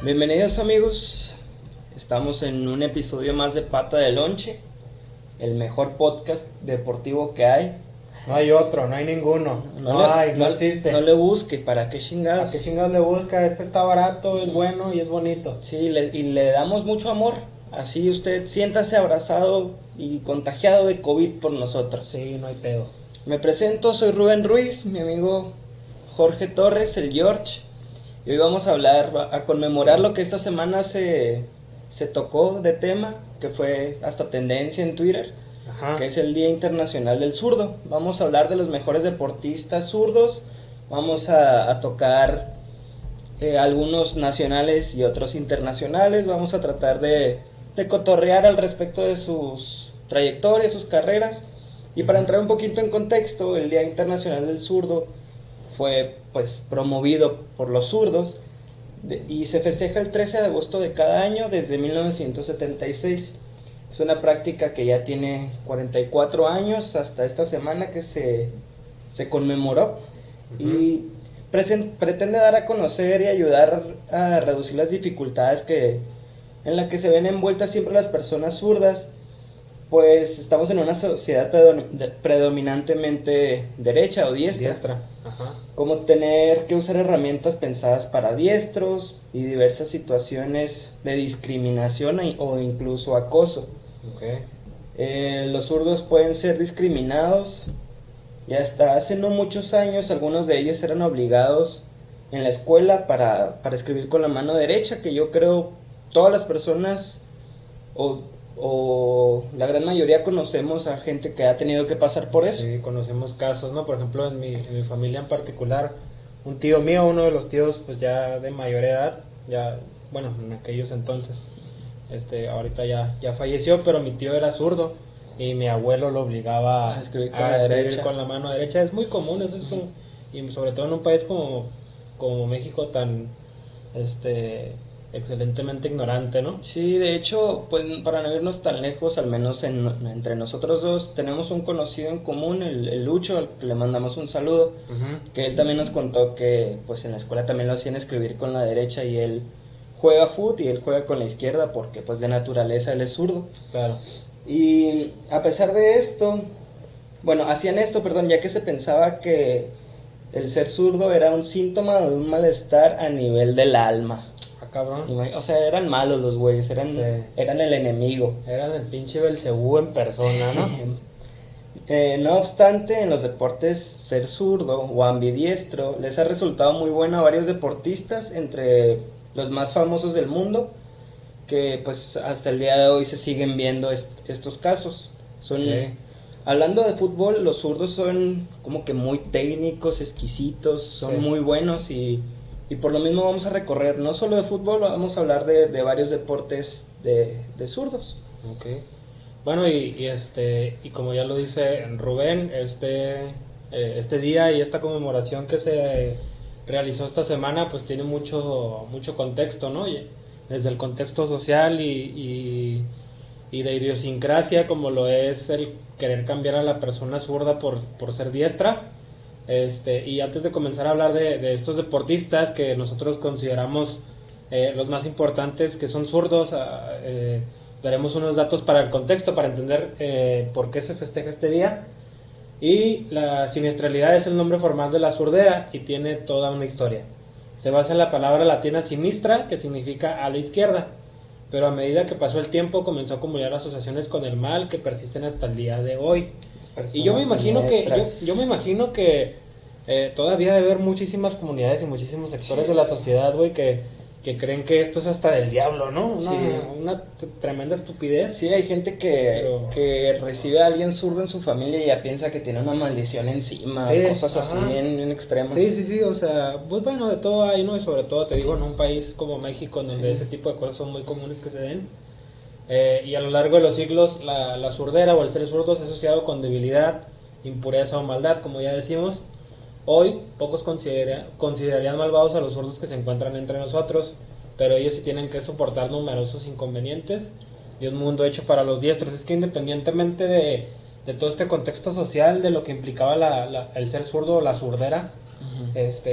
Bienvenidos amigos, estamos en un episodio más de Pata de Lonche, el mejor podcast deportivo que hay. No hay otro, no hay ninguno, no existe. No le busque, ¿para qué chingados? ¿Para qué chingados le busca? Este está barato, es bueno y es bonito. Sí, y le damos mucho amor, así usted siéntase abrazado y contagiado de COVID por nosotros. Sí, no hay pedo. Me presento, soy Rubén Ruiz, mi amigo Jorge Torres, el George. Y hoy vamos a a conmemorar lo que esta semana se tocó de tema, que fue hasta tendencia en Twitter, que es el Día Internacional del Zurdo. Vamos a hablar de los mejores deportistas zurdos, vamos a tocar algunos nacionales y otros internacionales, vamos a tratar de cotorrear al respecto de sus trayectorias, sus carreras. Y para entrar un poquito en contexto, el Día Internacional del Zurdo fue pues promovido por los zurdos y se festeja el 13 de agosto de cada año desde 1976. Es una práctica que ya tiene 44 años hasta esta semana que se conmemoró y pretende dar a conocer y ayudar a reducir las dificultades en las que se ven envueltas siempre las personas zurdas, pues estamos en una sociedad predominantemente derecha o diestra. Como tener que usar herramientas pensadas para diestros y diversas situaciones de discriminación o incluso acoso. Los zurdos pueden ser discriminados y hasta hace no muchos años algunos de ellos eran obligados en la escuela para escribir con la mano derecha, que yo creo todas las personas o la gran mayoría conocemos a gente que ha tenido que pasar por eso. Sí, conocemos casos, ¿no? Por ejemplo, en mi familia en particular, un tío mío, uno de los tíos pues ya de mayor edad, ya, bueno, en aquellos entonces, ahorita ya falleció, pero mi tío era zurdo y mi abuelo lo obligaba a escribir con la mano derecha. Es muy común, eso es como, y sobre todo en un país como México tan, excelentemente ignorante, ¿no? Sí, de hecho, pues para no irnos tan lejos, al menos entre nosotros dos, tenemos un conocido en común, el Lucho, al que le mandamos un saludo, que él también nos contó que pues en la escuela también lo hacían escribir con la derecha y él juega fútbol y él juega con la izquierda porque pues de naturaleza él es zurdo. Claro. Y a pesar de esto, hacían esto, ya que se pensaba que el ser zurdo era un síntoma de un malestar a nivel del alma. Cabrón. O sea, eran malos los güeyes, eran el enemigo. Eran el pinche Belcebú en persona, ¿no? No obstante, en los deportes, ser zurdo o ambidiestro les ha resultado muy bueno a varios deportistas, entre los más famosos del mundo, que pues hasta el día de hoy se siguen viendo estos casos. Hablando de fútbol, los zurdos son como que muy técnicos, exquisitos, son muy buenos y por lo mismo vamos a recorrer no solo de fútbol, vamos a hablar de varios deportes de zurdos. Bueno, y como ya lo dice Rubén, este día y esta conmemoración que se realizó esta semana pues tiene mucho contexto, ¿no? Desde el contexto social y de idiosincrasia, como lo es el querer cambiar a la persona zurda por ser diestra. Y antes de comenzar a hablar de estos deportistas que nosotros consideramos los más importantes, que son zurdos, daremos unos datos para el contexto, para entender por qué se festeja este día. Y la siniestralidad es el nombre formal de la surdera y tiene toda una historia. Se basa en la palabra latina sinistra, que significa a la izquierda, pero a medida que pasó el tiempo comenzó a acumular asociaciones con el mal que persisten hasta el día de hoy. Y yo me imagino que todavía debe haber muchísimas comunidades y muchísimos sectores de la sociedad, güey, que creen que esto es hasta del diablo, ¿no? Una tremenda estupidez. Sí, hay gente que recibe a alguien zurdo en su familia y ya piensa que tiene una maldición encima, cosas así bien extremas. Sí, o sea, pues bueno, de todo hay, ¿no? Y sobre todo, te digo, en un país como México, en donde ese tipo de cosas son muy comunes que se den. Y a lo largo de los siglos, la surdera o el ser zurdo es asociado con debilidad, impureza o maldad, como ya decimos. Hoy, pocos considerarían malvados a los zurdos que se encuentran entre nosotros, pero ellos sí tienen que soportar numerosos inconvenientes y un mundo hecho para los diestros. Es que independientemente de todo este contexto social, de lo que implicaba el ser zurdo o la surdera,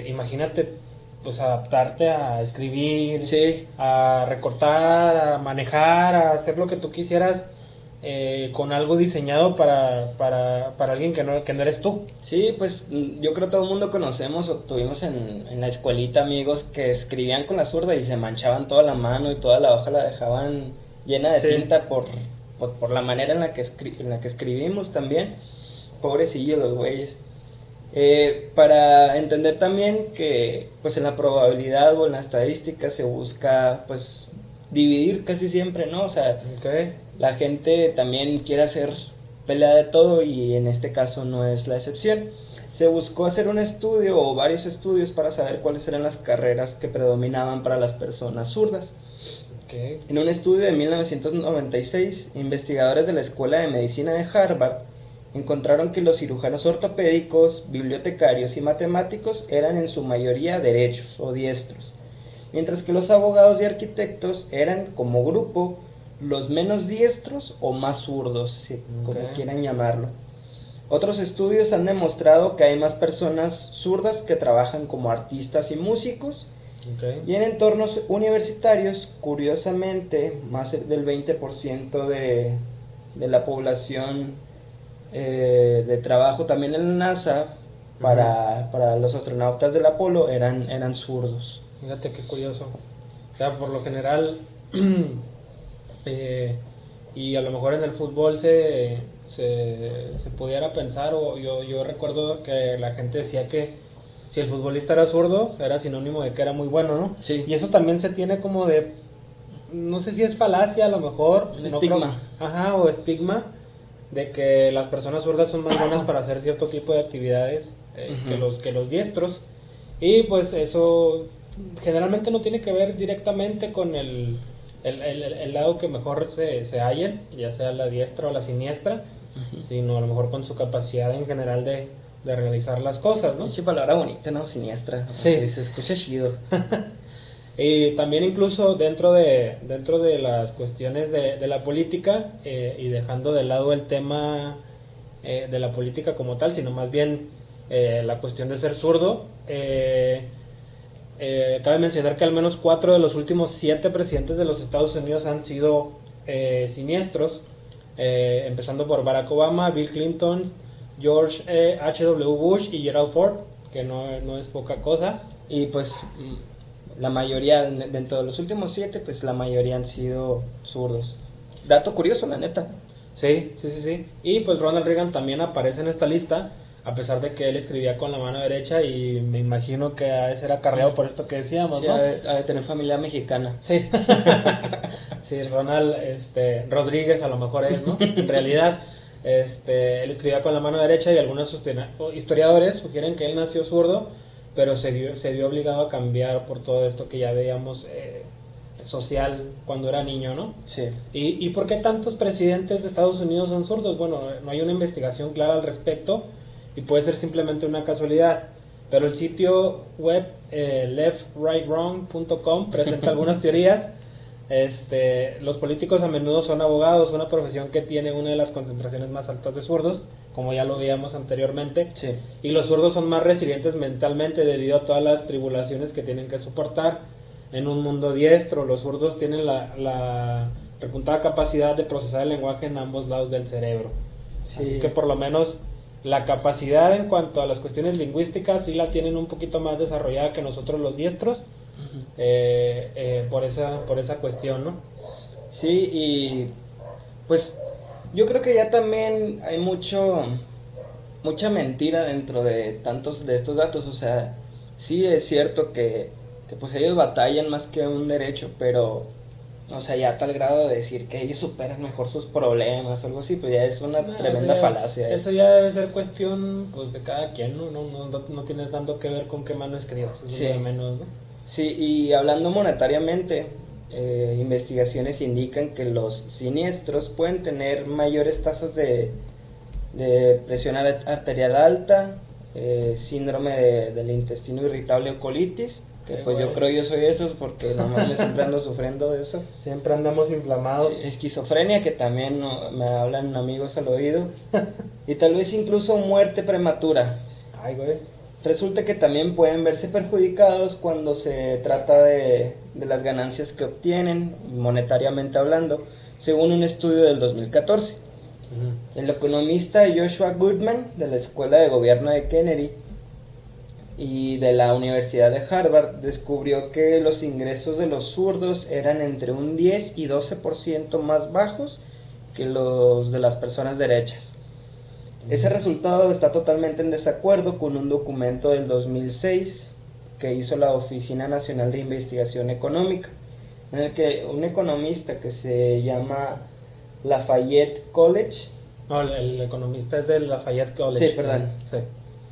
imagínate pues adaptarte a escribir, Sí, a recortar, a manejar, a hacer lo que tú quisieras con algo diseñado para alguien que no eres tú. sí, pues yo creo que todo el mundo conocemos o tuvimos en la escuelita amigos que escribían con la zurda y se manchaban toda la mano y toda la hoja la dejaban llena de Sí. tinta por la manera en la que en la que escribimos también. Pobrecillos los güeyes. Para entender también que pues en la probabilidad o en la estadística se busca pues dividir casi siempre, ¿no? O sea, Okay. la gente también quiere hacer pelea de todo y en este caso no es la excepción. Se buscó hacer un estudio o varios estudios para saber cuáles eran las carreras que predominaban para las personas zurdas. Okay. En un estudio de 1996, investigadores de la Escuela de Medicina de Harvard encontraron que los cirujanos ortopédicos, bibliotecarios y matemáticos eran en su mayoría derechos o diestros, mientras que los abogados y arquitectos eran como grupo los menos diestros o más zurdos, como Ok. quieran llamarlo. Otros estudios han demostrado que hay más personas zurdas que trabajan como artistas y músicos, Okay. y en entornos universitarios, curiosamente, más del 20% de la población de trabajo también en la NASA para los astronautas del Apolo eran zurdos. Fíjate qué curioso. O sea, por lo general, y a lo mejor en el fútbol se pudiera pensar, o yo recuerdo que la gente decía que si el futbolista era zurdo, era sinónimo de que era muy bueno, ¿no? Sí. Y eso también se tiene como de, no sé si es falacia a lo mejor. Un no estigma. Ajá, o estigma de que las personas zurdas son más buenas para hacer cierto tipo de actividades que los diestros. Y pues eso generalmente no tiene que ver directamente con el lado que mejor se hallen, ya sea la diestra o la siniestra, sino a lo mejor con su capacidad en general de realizar las cosas, ¿no? Pinche palabra bonita, ¿no? Siniestra. Sí. Sí, se escucha chido. Y también incluso dentro de las cuestiones de la política, y dejando de lado el tema de la política como tal, sino más bien la cuestión de ser zurdo, cabe mencionar que al menos 4 de los últimos 7 presidentes de los Estados Unidos han sido siniestros, empezando por Barack Obama, Bill Clinton, George H.W. Bush y Gerald Ford, que no es poca cosa. Y pues la mayoría, dentro de los últimos 7, pues la mayoría han sido zurdos. Dato curioso, la neta. Sí. Y pues Ronald Reagan también aparece en esta lista, a pesar de que él escribía con la mano derecha, y me imagino que ha de ser acarreado por esto que decíamos, Sí, ¿no? ha de tener familia mexicana. Sí. Sí, Ronald Rodríguez a lo mejor es, ¿no? En realidad, él escribía con la mano derecha, y algunos historiadores sugieren que él nació zurdo, pero se vio obligado a cambiar por todo esto que ya veíamos social cuando era niño, ¿no? Sí. ¿Y por qué tantos presidentes de Estados Unidos son zurdos? Bueno, no hay una investigación clara al respecto, y puede ser simplemente una casualidad, pero el sitio web leftrighwrong.com presenta algunas teorías. Los políticos a menudo son abogados, una profesión que tiene una de las concentraciones más altas de zurdos, como ya lo veíamos anteriormente. Sí. Y los zurdos son más resilientes mentalmente debido a todas las tribulaciones que tienen que soportar en un mundo diestro. Los zurdos tienen la repuntada capacidad de procesar el lenguaje en ambos lados del cerebro. Sí. Así es que por lo menos la capacidad en cuanto a las cuestiones lingüísticas sí la tienen un poquito más desarrollada que nosotros los diestros. Por esa cuestión, ¿no? Sí, y pues yo creo que ya también hay mucha mentira dentro de tantos de estos datos. O sea, sí es cierto que pues ellos batallan más que un derecho, pero o sea, ya a tal grado de decir que ellos superan mejor sus problemas o algo así, pues ya es una tremenda falacia. Eso ya debe ser cuestión pues de cada quien, no tiene tanto que ver con qué mano escribas, eso Sí. es lo de menos, ¿no? Sí, y hablando monetariamente, investigaciones indican que los siniestros pueden tener mayores tasas de presión arterial alta, síndrome del intestino irritable o colitis, que pues bueno. yo creo yo soy de esos porque nomás me siempre ando sufriendo de eso. Siempre andamos inflamados. Sí, esquizofrenia, que también me hablan amigos al oído, y tal vez incluso muerte prematura. Ay, güey. resulta que también pueden verse perjudicados cuando se trata de las ganancias que obtienen, monetariamente hablando, según un estudio del 2014. El economista Joshua Goodman, de la Escuela de Gobierno de Kennedy y de la Universidad de Harvard, descubrió que los ingresos de los zurdos eran entre un 10 y 12% más bajos que los de las personas derechas. Ese resultado está totalmente en desacuerdo con un documento del 2006 que hizo la Oficina Nacional de Investigación Económica, en el que un economista que se llama Lafayette College. No, el economista es del Lafayette College. Sí, perdón. Sí.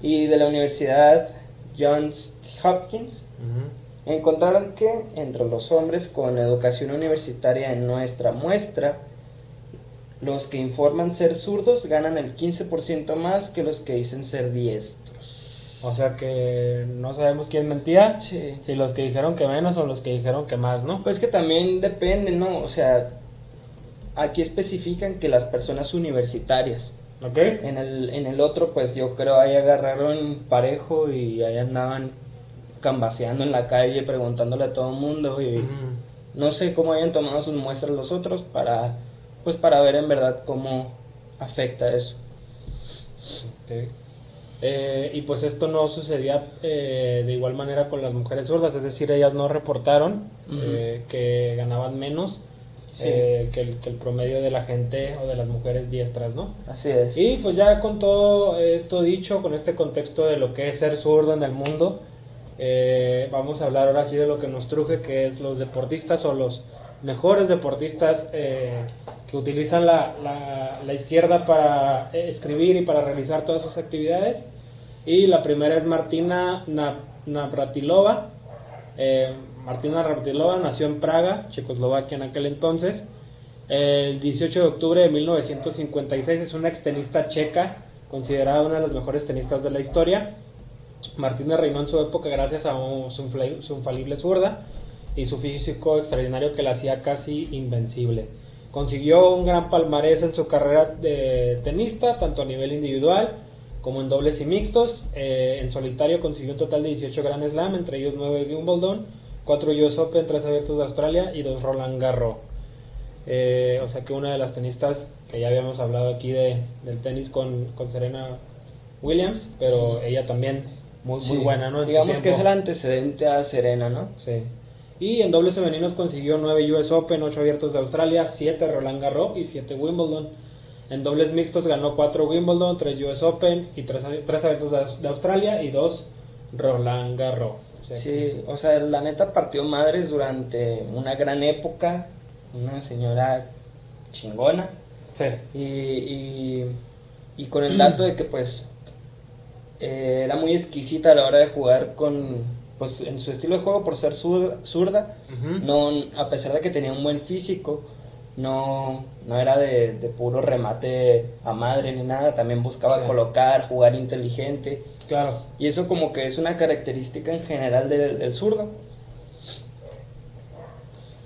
Y de la Universidad Johns Hopkins, encontraron que entre los hombres con educación universitaria en nuestra muestra, los que informan ser zurdos ganan el 15% más que los que dicen ser diestros. O sea que no sabemos quién mentía, Sí. si los que dijeron que menos o los que dijeron que más, ¿no? Pues que también depende, ¿no? O sea, aquí especifican que las personas universitarias. ¿Ok? En el otro, pues yo creo ahí agarraron parejo y ahí andaban cambaseando en la calle preguntándole a todo el mundo y no sé cómo hayan tomado sus muestras los otros para ver en verdad cómo afecta eso. Okay. Y pues esto no sucedía de igual manera con las mujeres zurdas, es decir, ellas no reportaron que ganaban menos que el promedio de la gente o de las mujeres diestras, ¿no? Así es. Y pues ya con todo esto dicho, con este contexto de lo que es ser zurdo en el mundo, vamos a hablar ahora sí de lo que nos truje, que es los deportistas o los mejores deportistas que utilizan la izquierda para escribir y para realizar todas sus actividades. Y la primera es Martina Navratilova. Martina Navratilova nació en Praga, Checoslovaquia en aquel entonces. El 18 de octubre de 1956 es una extenista checa, considerada una de las mejores tenistas de la historia. Martina reinó en su época gracias a su infalible zurda y su físico extraordinario que la hacía casi invencible. Consiguió un gran palmarés en su carrera de tenista, tanto a nivel individual como en dobles y mixtos. En solitario consiguió un total de 18 Grand Slam, entre ellos 9 Wimbledon, 4 US Open, 3 Abiertos de Australia y 2 Roland Garros. O sea que una de las tenistas que ya habíamos hablado aquí del tenis con Serena Williams, pero ella también muy buena, ¿no? Digamos que es el antecedente a Serena, ¿no? Sí. Y en dobles femeninos consiguió 9 US Open, 8 Abiertos de Australia, 7 Roland Garros y 7 Wimbledon. En dobles mixtos ganó 4 Wimbledon, 3 US Open y 3 Abiertos de Australia y 2 Roland Garros. O sea, sí, o sea, la neta partió madres durante una gran época, una señora chingona. Sí. Y con el dato de que pues era muy exquisita a la hora de jugar pues en su estilo de juego por ser zurda, no, a pesar de que tenía un buen físico, no era de puro remate a madre ni nada, también buscaba colocar, jugar inteligente. Claro. Y eso como que es una característica en general del zurdo.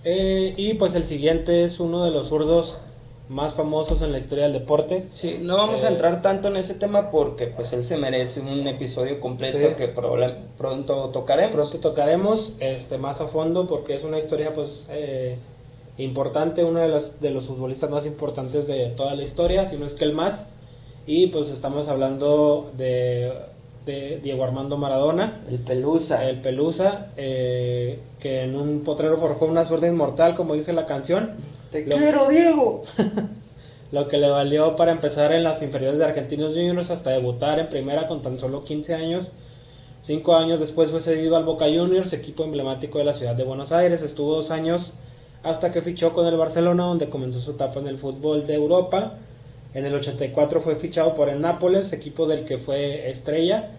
Y pues el siguiente es uno de los zurdos más famosos en la historia del deporte. Sí, no vamos a entrar tanto en ese tema porque pues él se merece un episodio completo que pronto tocaremos. Pronto tocaremos más a fondo porque es una historia pues importante, uno de los futbolistas más importantes de toda la historia, si no es que el más. Y pues estamos hablando de Diego Armando Maradona, el Pelusa, que en un potrero forjó una zurda inmortal, como dice la canción. ¡Quiero, Diego! Lo que le valió para empezar en las inferiores de Argentinos Juniors hasta debutar en primera con tan solo 15 años. 5 años después fue cedido al Boca Juniors, equipo emblemático de la ciudad de Buenos Aires. Estuvo 2 años hasta que fichó con el Barcelona, donde comenzó su etapa en el fútbol de Europa. En el 84 fue fichado por el Nápoles, equipo del que fue estrella,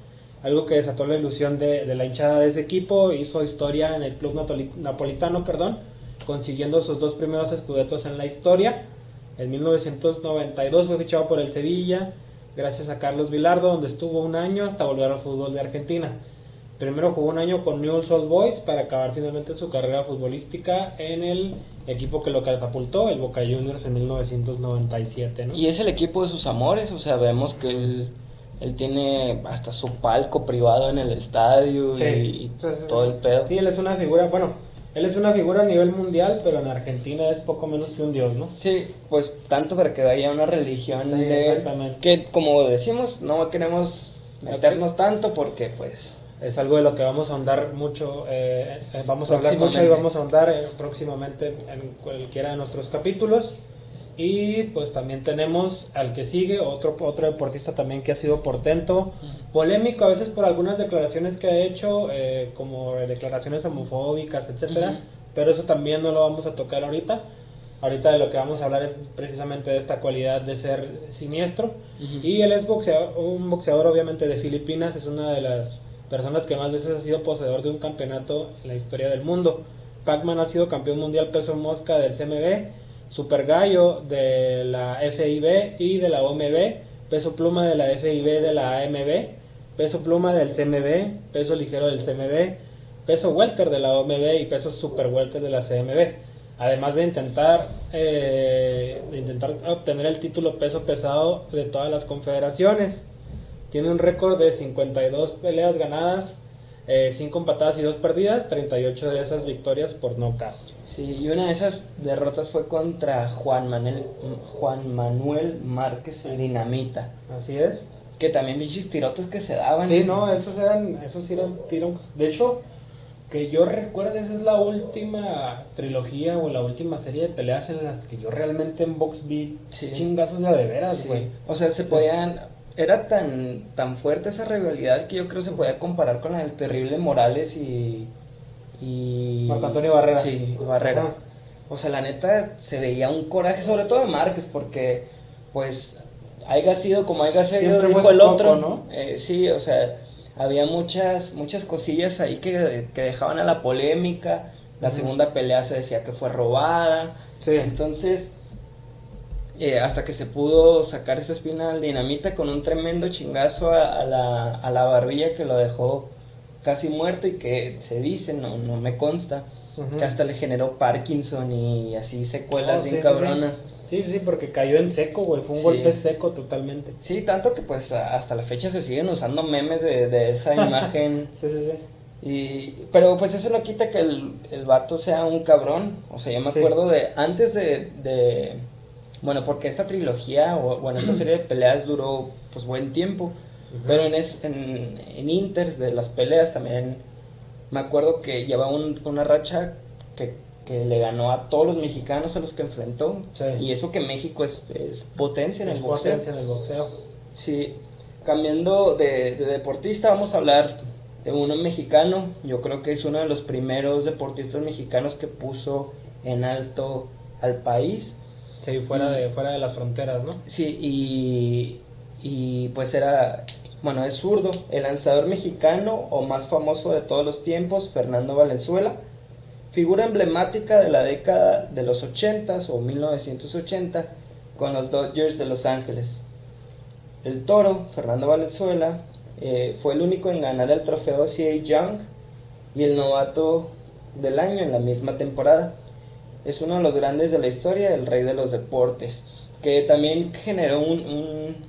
algo que desató la ilusión de la hinchada de ese equipo. Hizo historia en el club napolitano, consiguiendo sus 2 primeros escudetos en la historia. En 1992 fue fichado por el Sevilla, gracias a Carlos Bilardo, donde estuvo 1 año hasta volver al fútbol de Argentina. Primero jugó 1 año con Newell's Old Boys para acabar finalmente su carrera futbolística en el equipo que lo catapultó, el Boca Juniors, en 1997, ¿no? Y es el equipo de sus amores, o sea, vemos que él Él tiene hasta su palco privado en el estadio Sí. y Entonces, todo el pedo. Sí, él es una figura, bueno, él es una figura a nivel mundial, pero en Argentina es poco menos que un dios, ¿no? Sí, pues tanto para que haya una religión Sí, de él, exactamente. que como decimos, no queremos meternos tanto porque pues... Es algo de lo que vamos a ahondar mucho, vamos a hablar mucho y Próximamente. vamos a ahondar próximamente en cualquiera de nuestros capítulos. Y pues también tenemos al que sigue, otro deportista también que ha sido portento, polémico a veces por algunas declaraciones que ha hecho, como declaraciones homofóbicas, etcétera. Ujú. Pero eso también no lo vamos a tocar ahorita. Ahorita de lo que vamos a hablar es precisamente de esta cualidad de ser siniestro. Ujú. Y él es un boxeador obviamente de Filipinas, es una de las personas que más veces ha sido poseedor de un campeonato en la historia del mundo. Pacman ha sido campeón mundial peso mosca del CMB, super gallo de la FIB y de la OMB, peso pluma de la FIB de la AMB, peso pluma del CMB, peso ligero del CMB, peso welter de la OMB y peso super welter de la CMB. Además de intentar obtener el título peso pesado de todas las confederaciones. Tiene un récord de 52 peleas ganadas, 5 empatadas y 2 perdidas, 38 de esas victorias por nocaut. Sí, y una de esas derrotas fue contra Juan Manuel Márquez, el Dinamita, Así es. que también bichis tirotes que se daban. Sí, no, esos sí eran tiros. De hecho, que yo recuerde, esa es la última trilogía o la última serie de peleas en las que yo realmente en box vi Sí. chingazos de veras, Sí. güey. O sea, se Sí. podían... Era tan fuerte esa rivalidad que yo creo se podía comparar con la del terrible Morales y... Marco Antonio Barrera. Sí, Barrera. Ajá. O sea, la neta se veía un coraje, sobre todo de Márquez, porque pues haya sido como haya sido, Siempre dijo fue el su otro, coco, ¿no? Sí, o sea, había muchas cosillas ahí que dejaban a la polémica. La Ujú. segunda pelea se decía que fue robada. Sí. Entonces, hasta que se pudo sacar esa espina al Dinamita con un tremendo chingazo a la barbilla que lo dejó casi muerto y que se dice, no me consta, Ujú. que hasta le generó Parkinson y así secuelas Oh, bien sí, cabronas. Sí, porque cayó en seco, güey. Fue un Sí. golpe seco totalmente. Sí, tanto que pues hasta la fecha se siguen usando memes de esa imagen. Sí. Pero pues eso no quita que el vato sea un cabrón. O sea, yo me Sí. acuerdo de antes de bueno, porque esta trilogía o bueno, esta serie de peleas duró pues buen tiempo. Ujú. Pero en inters de las peleas también me acuerdo que llevaba una racha que le ganó a todos los mexicanos a los que enfrentó. Sí. Y eso que México es potencia en Es el boxeo. potencia en el boxeo. Sí, cambiando de deportista, vamos a hablar de uno mexicano. Yo creo que es uno de los primeros deportistas mexicanos que puso en alto al país. Sí, fuera de las fronteras, ¿no? Sí, y pues era, bueno, es zurdo, el lanzador mexicano o más famoso de todos los tiempos, Fernando Valenzuela, figura emblemática de la década de los 80s o 1980 con los Dodgers de Los Ángeles. El toro, Fernando Valenzuela, fue el único en ganar el trofeo C.A. Young y el novato del año en la misma temporada. Es uno de los grandes de la historia, el rey de los deportes, que también generó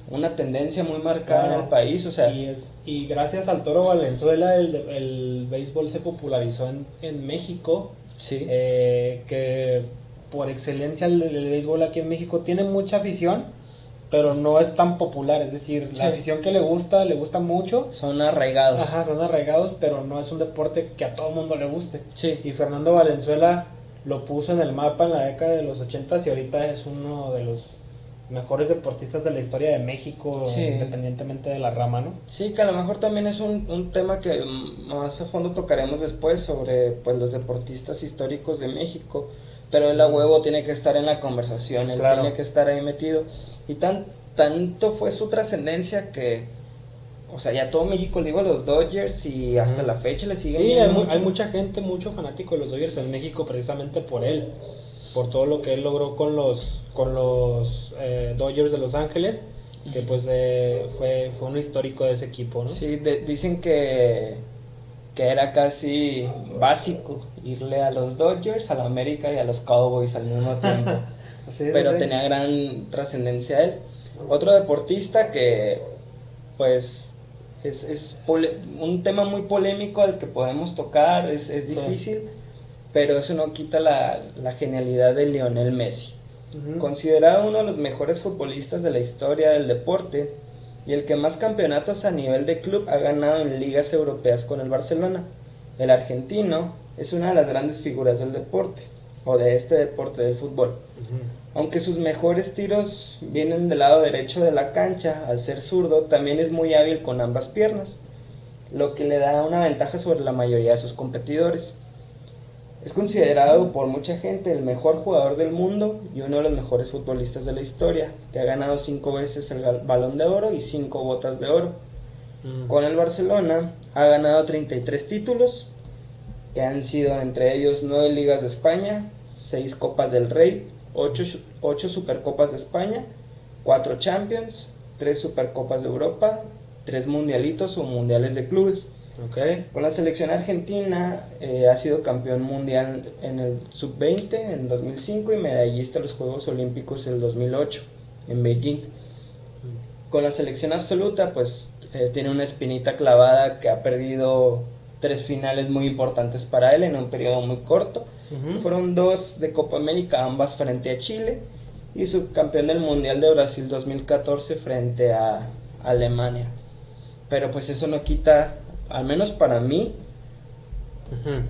una tendencia muy marcada Claro. en el país. O sea, Y gracias al Toro Valenzuela el béisbol se popularizó en México, sí, que por excelencia el béisbol aquí en México tiene mucha afición, pero no es tan popular, es decir, Sí. la afición que le gusta mucho. son arraigados. Ajá, son arraigados, pero no es un deporte que a todo mundo le guste. Sí. Y Fernando Valenzuela lo puso en el mapa en la década de los 80 y ahorita es uno de los mejores deportistas de la historia de México, Sí. independientemente de la rama, ¿no? Sí, que a lo mejor también es un tema que más a fondo tocaremos después sobre pues los deportistas históricos de México, pero él a huevo tiene que estar en la conversación, él Claro. tiene que estar ahí metido. Y tanto fue su trascendencia que, o sea, ya todo México le iba a los Dodgers y hasta la fecha le siguen Sí, viendo mucho. hay mucha gente, mucho fanático de los Dodgers en México precisamente por él, por todo lo que él logró con los Dodgers de Los Ángeles, que pues fue un histórico de ese equipo, ¿no? Sí, dicen que era casi básico irle a los Dodgers, a la América y a los Cowboys al mismo tiempo. Sí, Pero sí. tenía gran trascendencia él. Otro deportista que pues un tema muy polémico al que podemos tocar, es difícil, pero eso no quita la genialidad de Lionel Messi. Considerado uno de los mejores futbolistas de la historia del deporte y el que más campeonatos a nivel de club ha ganado en ligas europeas con el Barcelona, el argentino es una de las grandes figuras del deporte, o de este deporte del fútbol. Aunque sus mejores tiros vienen del lado derecho de la cancha, al ser zurdo, también es muy hábil con ambas piernas, lo que le da una ventaja sobre la mayoría de sus competidores. Es considerado por mucha gente el mejor jugador del mundo y uno de los mejores futbolistas de la historia, que ha ganado 5 veces el Balón de Oro y 5 Botas de Oro. Con el Barcelona ha ganado 33 títulos, que han sido entre ellos 9 Ligas de España, 6 Copas del Rey, 8 Supercopas de España, 4 Champions, 3 Supercopas de Europa, 3 Mundialitos o Mundiales de Clubes. Con la selección argentina ha sido campeón mundial en el sub-20 en 2005 y medallista en los Juegos Olímpicos en 2008 en Beijing. Con la selección absoluta pues tiene una espinita clavada, que ha perdido 3 finales muy importantes para él en un periodo muy corto. Fueron 2 de Copa América, ambas frente a Chile, y subcampeón del Mundial de Brasil 2014 frente a Alemania. Pero pues eso no quita, al menos para mí,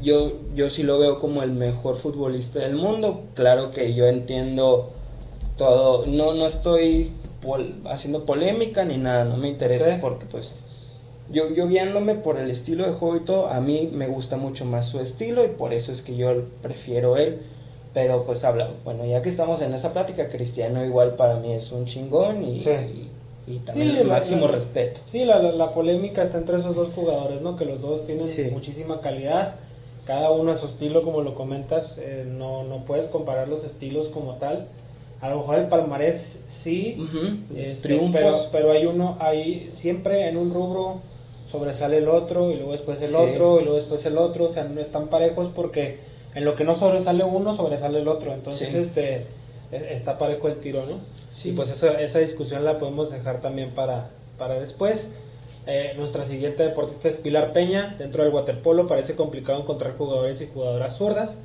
yo sí lo veo como el mejor futbolista del mundo. Claro que yo entiendo todo, no estoy haciendo polémica ni nada, no me interesa, porque pues yo guiándome por el estilo de juego y todo, a mí me gusta mucho más su estilo y por eso es que yo prefiero él. Pero pues bueno, ya que estamos en esa plática, Cristiano igual para mí es un chingón y también el máximo respeto. Sí, la polémica está entre esos dos jugadores, ¿no? Que los dos tienen muchísima calidad, cada uno a su estilo, como lo comentas. No puedes comparar los estilos como tal. A lo mejor el palmarés sí, triunfos, pero hay siempre en un rubro sobresale el otro y luego después el otro y luego después el otro. O sea, no están parejos, porque en lo que no sobresale uno, sobresale el otro. Entonces está parejo el tiro, ¿no? Sí. Y pues esa discusión la podemos dejar también para después. Nuestra siguiente deportista es Pilar Peña. Dentro del waterpolo parece complicado encontrar jugadores y jugadoras zurdas.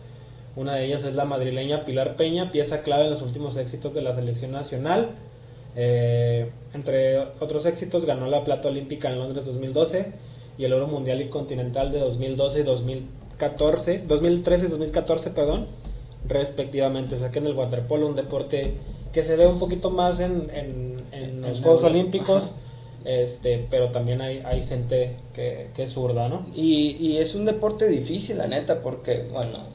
Una de ellas es la madrileña Pilar Peña, pieza clave en los últimos éxitos de la selección nacional. Entre otros éxitos, ganó la plata olímpica en Londres 2012 y el oro mundial y continental de 2012 y 2013 y 2014, respectivamente. O sea que en el waterpolo, un deporte que se ve un poquito más en los Juegos Olímpicos, pero también hay gente que es zurda, ¿no? Y es un deporte difícil, la neta, porque, bueno,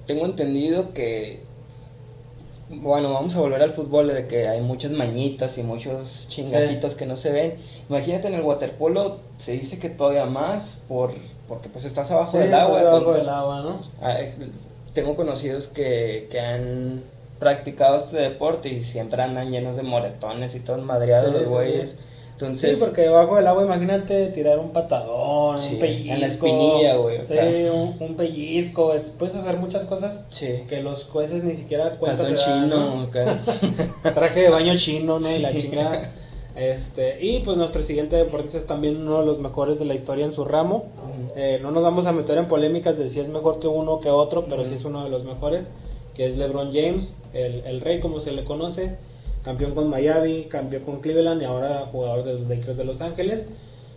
tengo entendido que, bueno, vamos a volver al fútbol, de que hay muchas mañitas y muchos chingacitos que no se ven. Imagínate, en el waterpolo se dice que todavía más, porque pues estás abajo del agua. Entonces, del agua, ¿no? Tengo conocidos que han practicado este deporte y siempre andan llenos de moretones y todo madreados los güeyes. Entonces, sí, porque debajo del agua, imagínate tirar un patadón, un pellizco. En la espinilla, güey. Sí, un pellizco. Puedes hacer muchas cosas que los jueces ni siquiera cuentan. Calzón chino, ¿no? Traje de baño chino, ¿no? Y la chingada. Y pues nuestro siguiente deportista es también uno de los mejores de la historia en su ramo. No nos vamos a meter en polémicas de si es mejor que uno o que otro, pero sí es uno de los mejores, que es LeBron James, el rey, como se le conoce. Campeón con Miami, campeón con Cleveland y ahora jugador de los Lakers de Los Ángeles.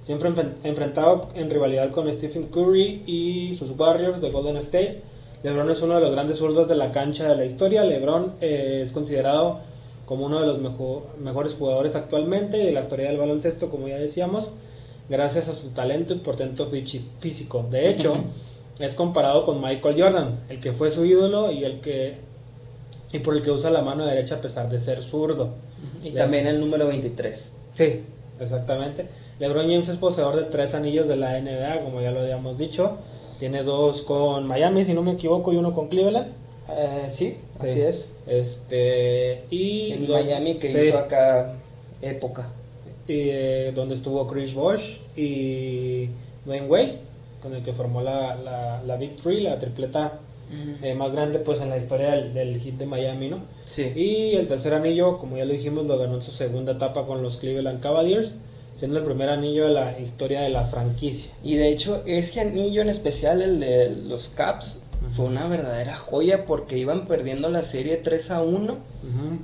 Siempre enfrentado en rivalidad con Stephen Curry y sus Warriors de Golden State. LeBron es uno de los grandes zurdos de la cancha de la historia. LeBron es considerado como uno de los mejores jugadores actualmente y de la historia del baloncesto, como ya decíamos, gracias a su talento y portento físico. De hecho, es comparado con Michael Jordan, el que fue su ídolo y por el que usa la mano derecha a pesar de ser zurdo. Y también el número 23. Sí, exactamente. LeBron James es poseedor de 3 anillos de la NBA, como ya lo habíamos dicho. Tiene 2 con Miami, si no me equivoco, y 1 con Cleveland. Sí, así es. Y en Miami, que hizo acá época. Y donde estuvo Chris Bosh y Dwayne Wade, con el que formó la Big Three, la tripleta más grande pues en la historia del Heat de Miami, ¿no? Sí. Y el tercer anillo, como ya lo dijimos, lo ganó en su segunda etapa con los Cleveland Cavaliers. siendo el primer anillo de la historia de la franquicia. Y de hecho, ese anillo en especial, el de los Caps, fue una verdadera joya porque iban perdiendo la serie 3-1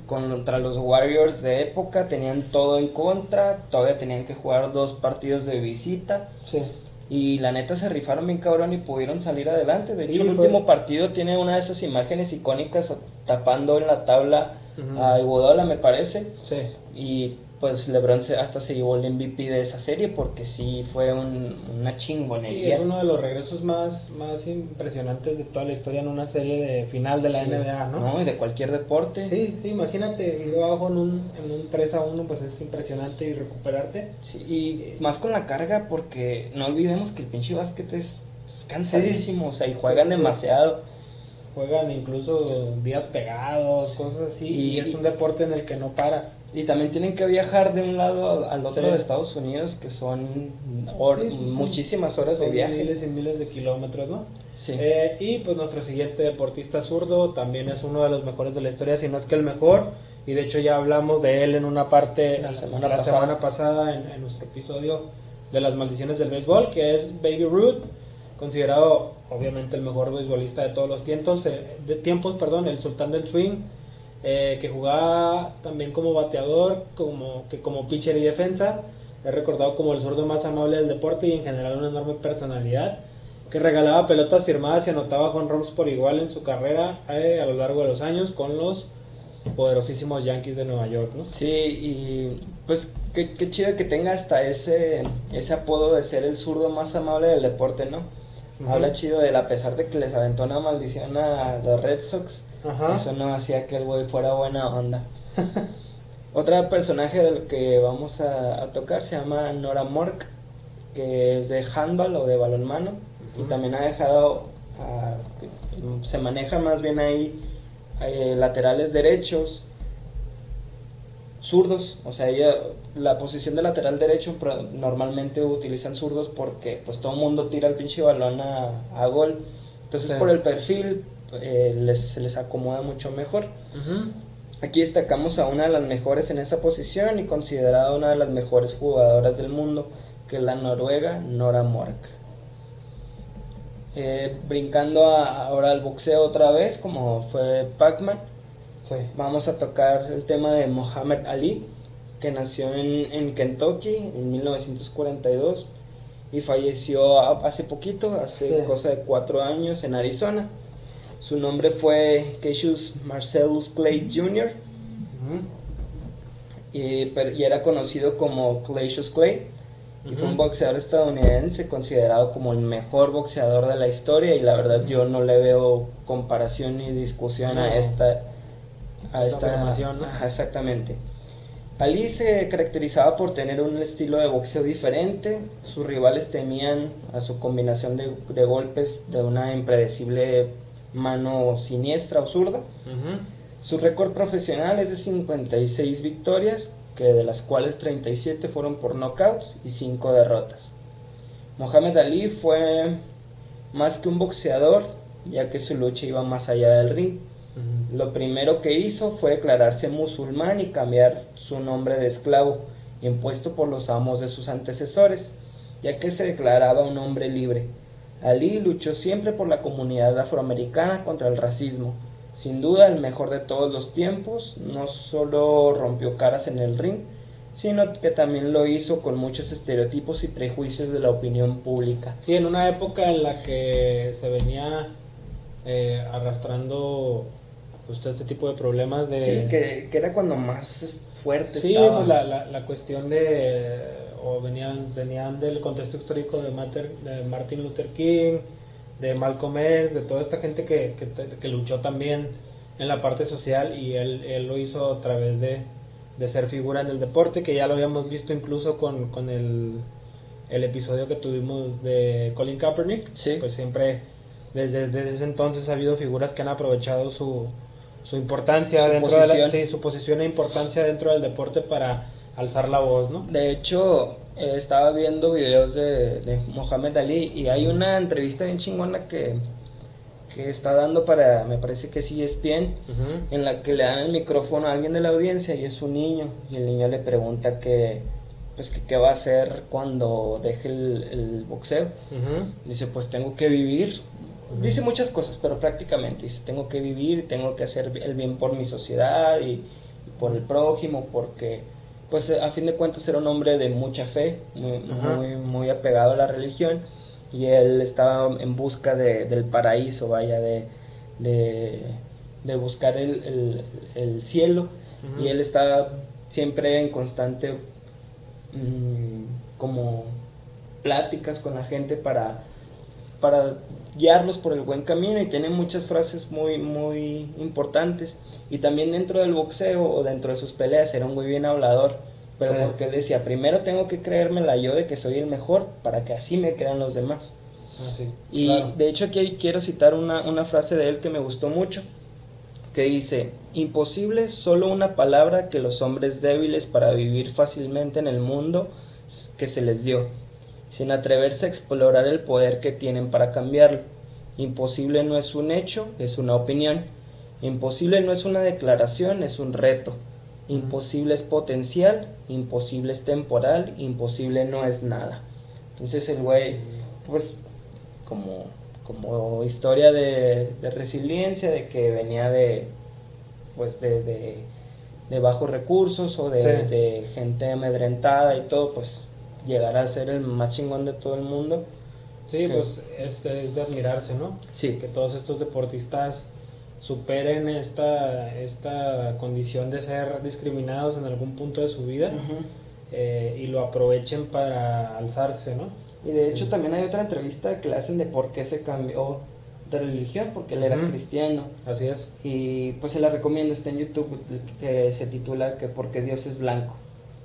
contra los Warriors de época, tenían todo en contra, todavía tenían que jugar 2 partidos de visita. Sí. Y la neta se rifaron bien cabrón y pudieron salir adelante. De Sí, hecho, el último partido tiene una de esas imágenes icónicas tapando en la tabla a Iguodala, me parece. Sí. Y pues LeBron hasta se llevó el MVP de esa serie porque sí fue una chingonería. Sí, es uno de los regresos más impresionantes de toda la historia en una serie de final de la NBA, ¿no? No, y de cualquier deporte. Sí, imagínate, ir abajo en un 3-1, pues es impresionante y recuperarte. Sí, y más con la carga porque no olvidemos que el pinche básquet es cansadísimo, o sea, y juegan demasiado. Juegan incluso días pegados, cosas así, y es un deporte en el que no paras. Y también tienen que viajar de un lado al otro de Estados Unidos, que son muchísimas horas de viaje. Miles y miles de kilómetros, ¿no? Sí. Y pues nuestro siguiente deportista zurdo también es uno de los mejores de la historia, si no es que el mejor, y de hecho ya hablamos de él en una parte la semana pasada en nuestro episodio de las maldiciones del béisbol, que es Baby Ruth, considerado obviamente el mejor beisbolista de todos los tiempos, el sultán del swing, que jugaba también como bateador, como pitcher y defensa. Es recordado como el zurdo más amable del deporte y en general una enorme personalidad, que regalaba pelotas firmadas y anotaba jonrones por igual en su carrera a lo largo de los años con los poderosísimos Yankees de Nueva York, ¿no? Sí, y pues qué chido que tenga hasta ese apodo de ser el zurdo más amable del deporte, ¿no? Habla chido de él, a pesar de que les aventó una maldición a los Red Sox. Eso no hacía que el güey fuera buena onda. Otro personaje del que vamos a tocar se llama Nora Mork, que es de handball o de balonmano, y también ha dejado, se maneja más bien ahí laterales derechos, zurdos, o sea, la posición de lateral derecho normalmente utilizan zurdos porque pues todo el mundo tira el pinche balón a gol, entonces por el perfil se les acomoda mucho mejor. Aquí destacamos a una de las mejores en esa posición y considerada una de las mejores jugadoras del mundo, que es la noruega Nora Mork. Brincando ahora al boxeo otra vez, como fue Pac-Man. Sí. Vamos a tocar el tema de Muhammad Ali, que nació en Kentucky en 1942 y falleció hace poquito, cosa de 4 años, en Arizona. Su nombre fue Cassius Marcellus Clay Jr. Y era conocido como Cassius Clay, y fue un boxeador estadounidense considerado como el mejor boxeador de la historia, y la verdad yo no le veo comparación ni discusión a esta afirmación, ¿no? Exactamente. Ali se caracterizaba por tener un estilo de boxeo diferente. Sus rivales temían a su combinación de golpes de una impredecible mano siniestra o zurda. Su récord profesional es de 56 victorias, que de las cuales 37 fueron por knockouts y 5 derrotas. Muhammad Ali fue más que un boxeador, ya que su lucha iba más allá del ring. Lo primero que hizo fue declararse musulmán y cambiar su nombre de esclavo, impuesto por los amos de sus antecesores, ya que se declaraba un hombre libre. Ali luchó siempre por la comunidad afroamericana contra el racismo. Sin duda el mejor de todos los tiempos, no solo rompió caras en el ring, sino que también lo hizo con muchos estereotipos y prejuicios de la opinión pública. Sí, en una época en la que se venía arrastrando pues todo este tipo de problemas de... Sí, que era cuando más fuerte sí, estaba. pues la cuestión de... o venían del contexto histórico de Martin Luther King, de Malcolm X, de toda esta gente que luchó también en la parte social, y él lo hizo a través de ser figura en el deporte, que ya lo habíamos visto incluso con el episodio que tuvimos de Colin Kaepernick. Sí. Pues siempre desde ese entonces ha habido figuras que han aprovechado su importancia su posición e importancia dentro del deporte para alzar la voz, ¿no? De hecho, estaba viendo videos de Muhammad Ali, y hay una entrevista bien chingona que está dando para, me parece que es ESPN, en la que le dan el micrófono a alguien de la audiencia y es un niño, y el niño le pregunta que pues que qué va a hacer cuando deje el boxeo. Dice, pues tengo que vivir. Dice muchas cosas, pero prácticamente dice, tengo que vivir, tengo que hacer el bien por mi sociedad y por el prójimo, porque pues a fin de cuentas era un hombre de mucha fe, muy apegado a la religión, y él estaba en busca del paraíso, vaya, de buscar el cielo, y él estaba siempre en constante como pláticas con la gente para guiarlos por el buen camino, y tiene muchas frases muy importantes. Y también dentro del boxeo o dentro de sus peleas era un muy bien hablador, pero sí, porque él decía, primero tengo que creérmela yo de que soy el mejor para que así me crean los demás. Sí, y claro, de hecho aquí quiero citar una frase de él que me gustó mucho, que dice, imposible solo una palabra que los hombres débiles para vivir fácilmente en el mundo que se les dio, sin atreverse a explorar el poder que tienen para cambiarlo. Imposible no es un hecho, es una opinión. Imposible no es una declaración, es un reto. Imposible es potencial, imposible es temporal, imposible no es nada. Entonces el güey, pues como historia de resiliencia, de que venía de bajos recursos o de gente amedrentada y todo, pues llegar a ser el más chingón de todo el mundo. Sí, pues es de admirarse, ¿no? Sí. Que todos estos deportistas superen esta condición de ser discriminados en algún punto de su vida, y lo aprovechen para alzarse, ¿no? Y de hecho también hay otra entrevista que le hacen de por qué se cambió de religión, porque él era cristiano. Así es. Y pues se la recomiendo, está en YouTube, que se titula que porque Dios es blanco.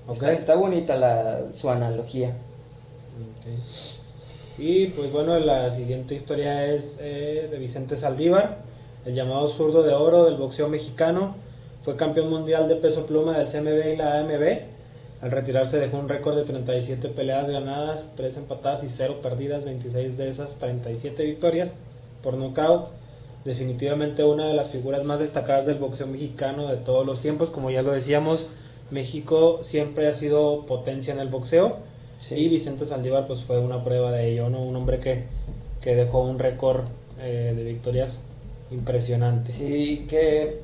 Está bonita su analogía. Y pues bueno, la siguiente historia es de Vicente Saldívar, el llamado zurdo de oro del boxeo mexicano. Fue campeón mundial de peso pluma del CMB y la AMB. Al retirarse dejó un récord de 37 peleas ganadas, 3 empatadas y 0 perdidas, 26 de esas 37 victorias por nocaut. Definitivamente una de las figuras más destacadas del boxeo mexicano de todos los tiempos. Como ya lo decíamos, México siempre ha sido potencia en el boxeo, sí, y Vicente Saldívar pues fue una prueba de ello, ¿no? Un hombre que dejó un récord de victorias impresionante. Sí, que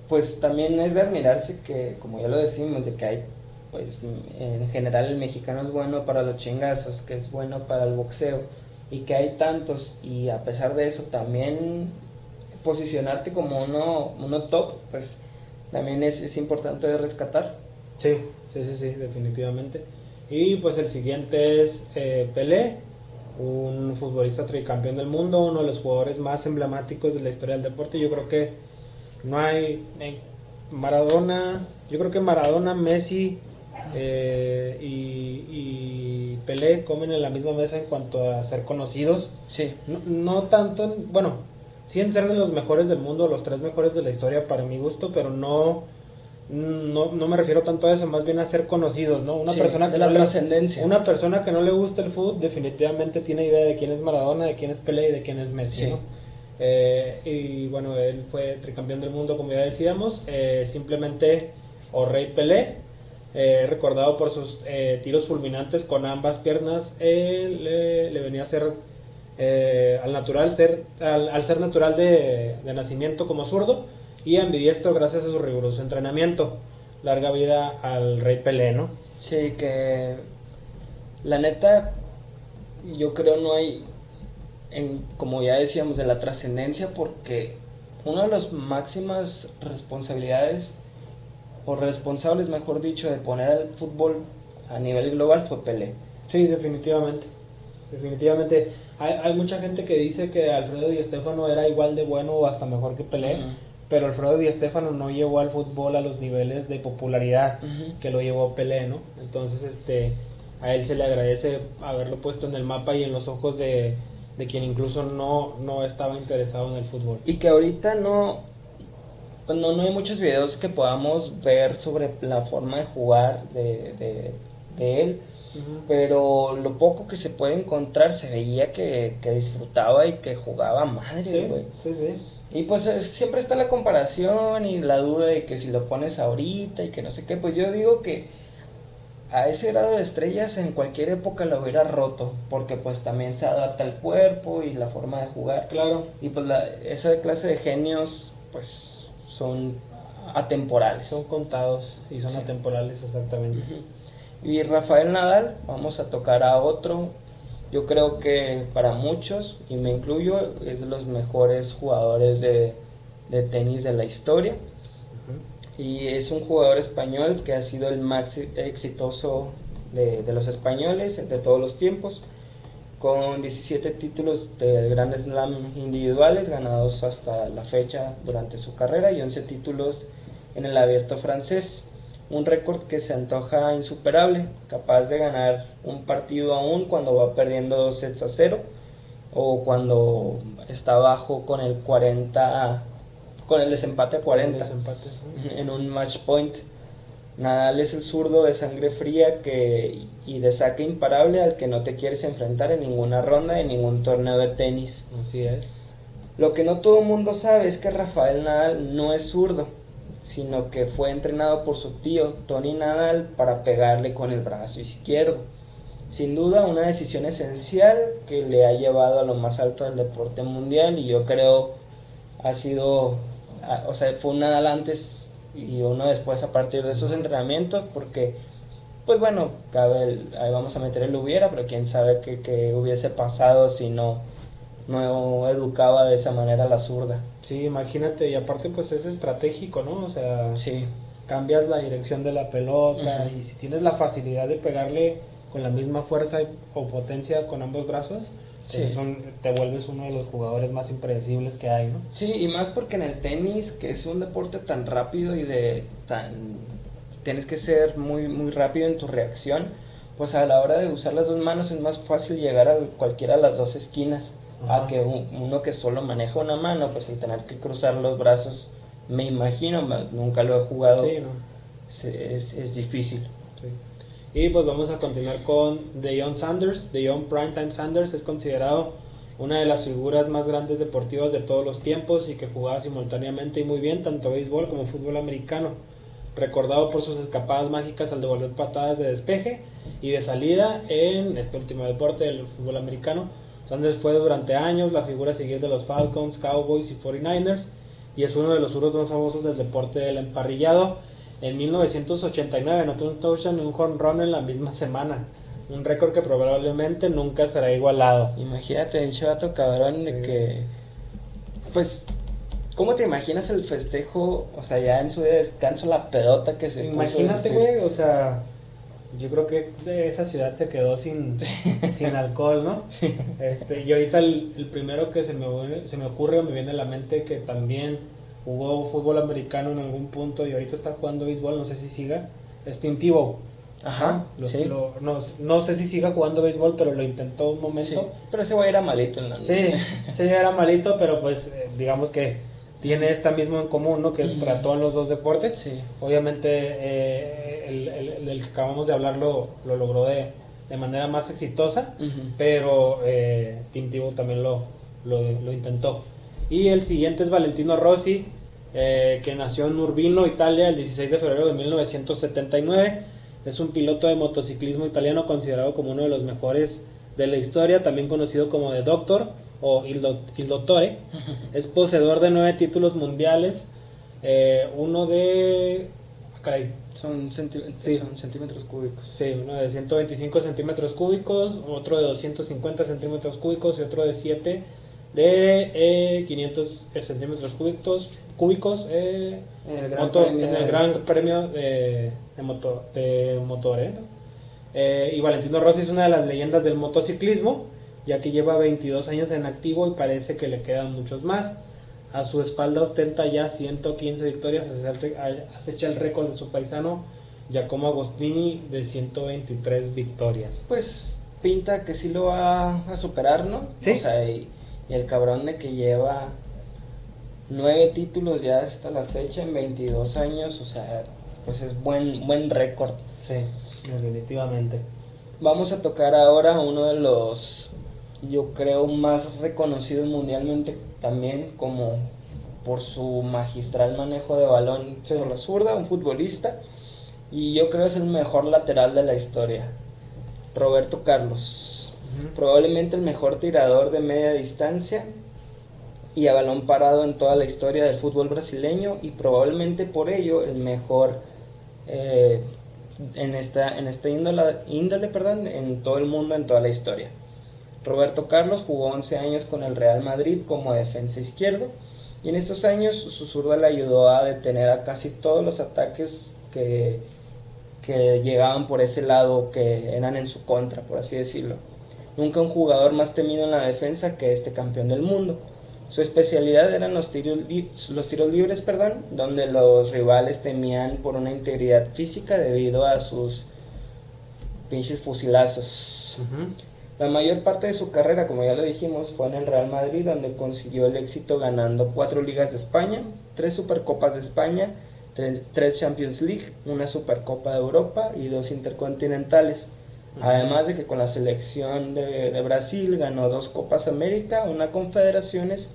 pues también es de admirarse que, como ya lo decimos, de que hay, pues en general el mexicano es bueno para los chingazos, que es bueno para el boxeo, y que hay tantos, y a pesar de eso también posicionarte como uno top, pues también es importante de rescatar. Sí, definitivamente. Y pues el siguiente es Pelé, un futbolista tricampeón del mundo, uno de los jugadores más emblemáticos de la historia del deporte. Yo creo que no hay Maradona, Messi y Pelé comen en la misma mesa en cuanto a ser conocidos. Sí. No tanto, sí en ser de los mejores del mundo, los 3 mejores de la historia para mi gusto, pero no me refiero tanto a eso, más bien a ser conocidos, ¿no? Una persona de la trascendencia. Una persona que no le gusta el fútbol definitivamente tiene idea de quién es Maradona, de quién es Pelé y de quién es Messi, ¿no? Y bueno, él fue tricampeón del mundo, como ya decíamos, simplemente o Rey Pelé, recordado por sus tiros fulminantes con ambas piernas. Le venía a ser al ser natural de nacimiento como zurdo y ambidiestro gracias a su riguroso entrenamiento. Larga vida al Rey Pelé, ¿no? Sí, que la neta yo creo no hay, como ya decíamos, de la trascendencia, porque una de las máximas responsabilidades, o responsables mejor dicho, de poner al fútbol a nivel global fue Pelé. Sí, definitivamente. Hay mucha gente que dice que Alfredo Di Stéfano era igual de bueno o hasta mejor que Pelé, pero Alfredo Di Stéfano no llevó al fútbol a los niveles de popularidad que lo llevó Pelé, ¿no? Entonces a él se le agradece haberlo puesto en el mapa y en los ojos de quien incluso no estaba interesado en el fútbol. Y que ahorita no hay muchos videos que podamos ver sobre la forma de jugar de él, pero lo poco que se puede encontrar se veía que disfrutaba y que jugaba madre, güey. Sí. Y pues siempre está la comparación y la duda de que si lo pones ahorita y que no sé qué. Pues yo digo que a ese grado de estrellas en cualquier época lo hubiera roto, porque pues también se adapta al cuerpo y la forma de jugar. Claro. Y pues esa clase de genios pues son atemporales. Son contados y son atemporales, exactamente. Y Rafael Nadal, vamos a tocar a otro. Yo creo que para muchos, y me incluyo, es de los mejores jugadores de tenis de la historia. Y es un jugador español que ha sido el más exitoso de los españoles de todos los tiempos, con 17 títulos de Grand Slam individuales ganados hasta la fecha durante su carrera y 11 títulos en el Abierto francés. Un récord que se antoja insuperable, capaz de ganar un partido aún cuando va perdiendo 2-0 o cuando está abajo con el 40, con el desempate a 40 en un match point. Nadal es el zurdo de sangre fría y de saque imparable al que no te quieres enfrentar en ninguna ronda de ningún torneo de tenis. Así es. Lo que no todo el mundo sabe es que Rafael Nadal no es zurdo, sino que fue entrenado por su tío Tony Nadal para pegarle con el brazo izquierdo. Sin duda una decisión esencial que le ha llevado a lo más alto del deporte mundial, y yo creo ha sido, o sea, fue un Nadal antes y uno después a partir de esos entrenamientos, porque pues bueno, ahí vamos a meter el hubiera, pero quién sabe qué hubiese pasado si no educaba de esa manera la zurda. Sí, imagínate, y aparte pues es estratégico, ¿no? O sea, sí, cambias la dirección de la pelota, y si tienes la facilidad de pegarle con la misma fuerza o potencia con ambos brazos, pues te vuelves uno de los jugadores más impredecibles que hay, ¿no? Sí, y más porque en el tenis, que es un deporte tan rápido y tienes que ser muy, muy rápido en tu reacción, pues a la hora de usar las dos manos es más fácil llegar a cualquiera de las dos esquinas. A que uno que solo maneja una mano, pues el tener que cruzar los brazos, me imagino, nunca lo he jugado, sí, ¿no? es difícil. Sí. Y pues vamos a continuar con Deion Sanders. Deion Primetime Sanders es considerado una de las figuras más grandes deportivas de todos los tiempos y que jugaba simultáneamente y muy bien tanto béisbol como fútbol americano. Recordado por sus escapadas mágicas al devolver patadas de despeje y de salida en este último deporte, el fútbol americano. Sanders fue durante años la figura a seguir de los Falcons, Cowboys y 49ers y es uno de los zurdos más famosos del deporte del emparrillado. En 1989 anotó un touchdown y un home run en la misma semana, un récord que probablemente nunca será igualado. Imagínate el chato cabrón de que, pues, ¿cómo te imaginas el festejo? O sea, ya en su día de descanso la pedota que se imagínate, güey, o sea, yo creo que de esa ciudad se quedó sin alcohol, ¿no? Y ahorita el primero que se me ocurre o me viene a la mente que también jugó fútbol americano en algún punto y ahorita está jugando béisbol, no sé si siga, es Tim Tebow. Ajá, no sé si siga jugando béisbol, pero lo intentó un momento. Sí, pero ese güey era malito en la Sí, era malito, pero pues digamos que tiene esta mismo en común, ¿no? Que trató en los dos deportes. Sí. Obviamente el del que acabamos de hablar lo logró de manera más exitosa, pero Tim Tebow también lo intentó. Y el siguiente es Valentino Rossi, que nació en Urbino, Italia, el 16 de febrero de 1979. Es un piloto de motociclismo italiano considerado como uno de los mejores de la historia, también conocido como The Doctor o Il Dottore. Es poseedor de 9 títulos mundiales, uno de... Son centímetros cúbicos. Sí, uno de 125 centímetros cúbicos, otro de 250 centímetros cúbicos y otro de 7 de 500 centímetros cúbicos en el Gran Premio de Motore, ¿no? Y Valentino Rossi es una de las leyendas del motociclismo, ya que lleva 22 años en activo y parece que le quedan muchos más. A su espalda ostenta ya 115 victorias, acecha el récord de su paisano Giacomo Agostini de 123 victorias. Pues pinta que sí lo va a superar, ¿no? ¿Sí? O sea, y el cabrón de que lleva 9 títulos ya hasta la fecha en 22 años, o sea, pues es buen récord. Sí, definitivamente. Vamos a tocar ahora uno de los, yo creo, más reconocidos mundialmente también como por su magistral manejo de balón por la zurda, un futbolista y yo creo es el mejor lateral de la historia. Roberto Carlos, probablemente el mejor tirador de media distancia y a balón parado en toda la historia del fútbol brasileño, y probablemente por ello el mejor en esta índole, perdón, en todo el mundo, en toda la historia. Roberto Carlos jugó 11 años con el Real Madrid como defensa izquierdo, y en estos años su zurda le ayudó a detener a casi todos los ataques que llegaban por ese lado, que eran en su contra, por así decirlo. Nunca un jugador más temido en la defensa que este campeón del mundo. Su especialidad eran los tiros libres, donde los rivales temían por una integridad física debido a sus pinches fusilazos. La mayor parte de su carrera, como ya lo dijimos, fue en el Real Madrid, donde consiguió el éxito ganando 4 Ligas de España, 3 Supercopas de España, 3 Champions League, una Supercopa de Europa y 2 Intercontinentales. Además de que con la selección de Brasil ganó 2 Copas América, una Confederaciones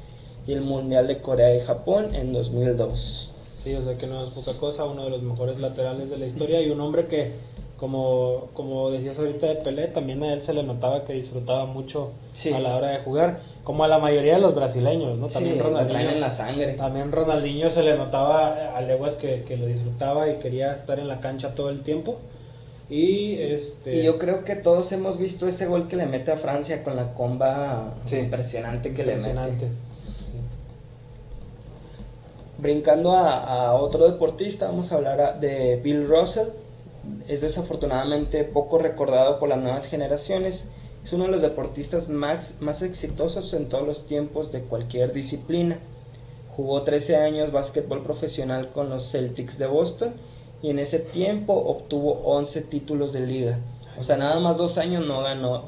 y el Mundial de Corea y Japón en 2002. Sí, o sea que no es poca cosa, uno de los mejores laterales de la historia, y un hombre que, como decías ahorita de Pelé, también a él se le notaba que disfrutaba mucho a la hora de jugar, como a la mayoría de los brasileños, ¿no? También Ronaldinho, traen en la sangre. También Ronaldinho se le notaba a leguas que lo disfrutaba y quería estar en la cancha todo el tiempo. Y yo creo que todos hemos visto ese gol que le mete a Francia con la comba impresionante que le mete. Brincando a otro deportista, vamos a hablar de Bill Russell. Es desafortunadamente poco recordado por las nuevas generaciones. Es uno de los deportistas más exitosos en todos los tiempos de cualquier disciplina. Jugó 13 años básquetbol profesional con los Celtics de Boston, y en ese tiempo obtuvo 11 títulos de liga. O sea, nada más 2 años no ganó.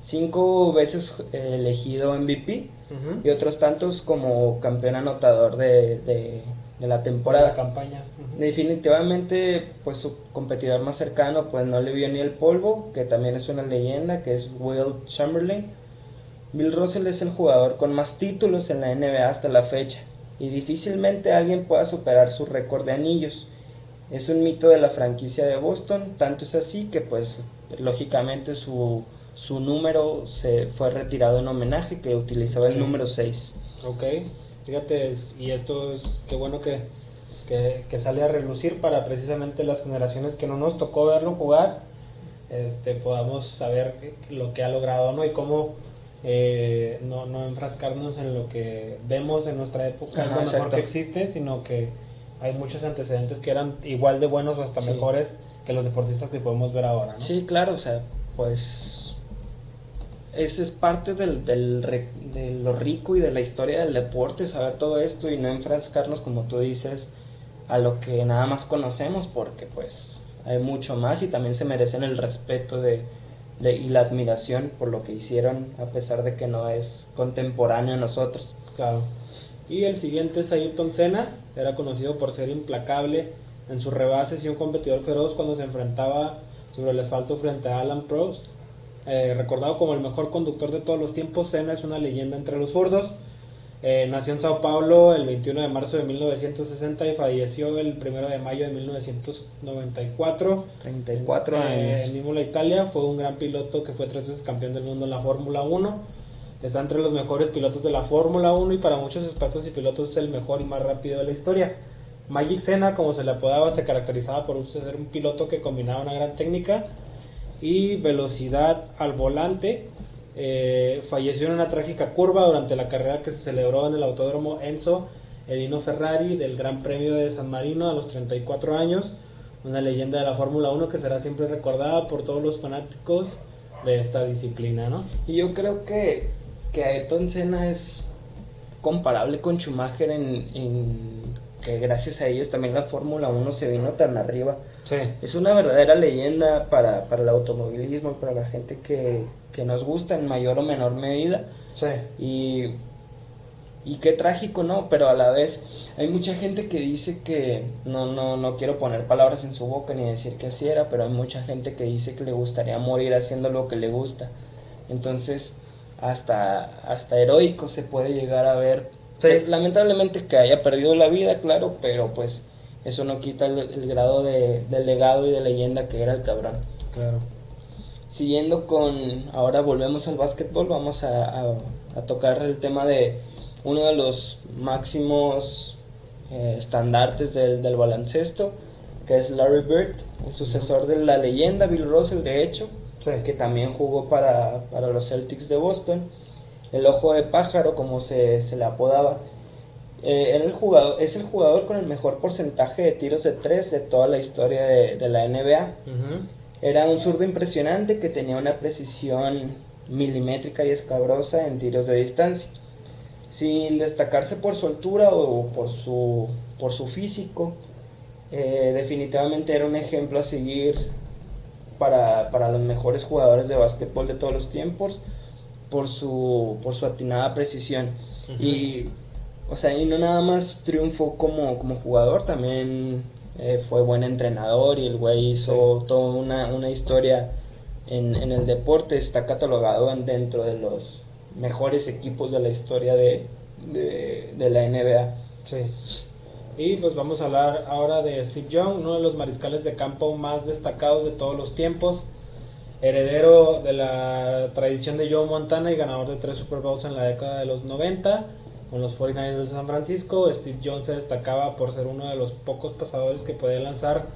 5 veces elegido MVP, y otros tantos como campeón anotador de la temporada. De la campaña. Definitivamente, pues su competidor más cercano pues no le vio ni el polvo, que también es una leyenda, que es Wilt Chamberlain. Bill Russell es el jugador con más títulos en la NBA hasta la fecha, y difícilmente alguien pueda superar su récord de anillos. Es un mito de la franquicia de Boston, tanto es así que pues lógicamente su número se fue retirado en homenaje, que utilizaba el número 6. Ok, fíjate, y esto es, qué bueno que sale a relucir para precisamente las generaciones que no nos tocó verlo jugar, podamos saber lo que ha logrado, ¿no? Y cómo no enfrascarnos en lo que vemos en nuestra época, es lo mejor que existe, sino que hay muchos antecedentes que eran igual de buenos o hasta mejores que los deportistas que podemos ver ahora, ¿no? Sí, claro, o sea, pues ese es parte de lo rico y de la historia del deporte, saber todo esto y no enfrascarnos, como tú dices, a lo que nada más conocemos, porque pues hay mucho más y también se merecen el respeto y la admiración por lo que hicieron, a pesar de que no es contemporáneo a nosotros. Claro. Y el siguiente es Ayrton Senna. Era conocido por ser implacable en sus rebases y un competidor feroz cuando se enfrentaba sobre el asfalto frente a Alan Prost. Recordado como el mejor conductor de todos los tiempos, Senna es una leyenda entre los zurdos. Nació en Sao Paulo el 21 de marzo de 1960 y falleció el 1 de mayo de 1994. 34 años. En Imola, Italia. Fue un gran piloto que fue 3 veces campeón del mundo en la Fórmula 1. Está entre los mejores pilotos de la Fórmula 1 y para muchos expertos y pilotos es el mejor y más rápido de la historia. Magic Senna, como se le apodaba, se caracterizaba por ser un piloto que combinaba una gran técnica y velocidad al volante. Falleció en una trágica curva durante la carrera que se celebró en el autódromo Enzo Edino Ferrari del Gran Premio de San Marino a los 34 años. Una leyenda de la Fórmula 1 que será siempre recordada por todos los fanáticos de esta disciplina, ¿no? Y yo creo que Ayrton Senna es comparable con Schumacher en que gracias a ellos también la Fórmula 1 se vino tan arriba. Sí. Es una verdadera leyenda para el automovilismo, para la gente que nos gusta en mayor o menor medida. Sí. Y qué trágico, ¿no? Pero a la vez hay mucha gente que dice que, no quiero poner palabras en su boca ni decir que así era, pero hay mucha gente que dice que le gustaría morir haciendo lo que le gusta. Entonces hasta heroico se puede llegar a ver. Sí. Lamentablemente que haya perdido la vida, claro, pero pues eso no quita el grado de legado y de leyenda que era el cabrón. Claro. Siguiendo ahora volvemos al básquetbol, vamos a tocar el tema de uno de los máximos estandartes del baloncesto, que es Larry Bird, el sucesor de la leyenda Bill Russell, de hecho, Sí. que también jugó para los Celtics de Boston. El ojo de pájaro, como se le apodaba. Es el jugador con el mejor porcentaje de tiros de 3 de toda la historia de la NBA. Uh-huh. Era un zurdo impresionante que tenía una precisión milimétrica y escabrosa en tiros de distancia. Sin destacarse por su altura o por su físico, definitivamente era un ejemplo a seguir para los mejores jugadores de básquetbol de todos los tiempos por su atinada precisión. Uh-huh. Y no nada más triunfó como jugador, también fue buen entrenador, y el güey hizo toda una historia en el deporte. Está catalogado dentro de los mejores equipos de la historia de la NBA. Sí. Y pues vamos a hablar ahora de Steve Young, uno de los mariscales de campo más destacados de todos los tiempos, heredero de la tradición de Joe Montana y ganador de 3 Super Bowls en la década de los 90 con los 49ers de San Francisco. Steve Young se destacaba por ser uno de los pocos pasadores que podía lanzar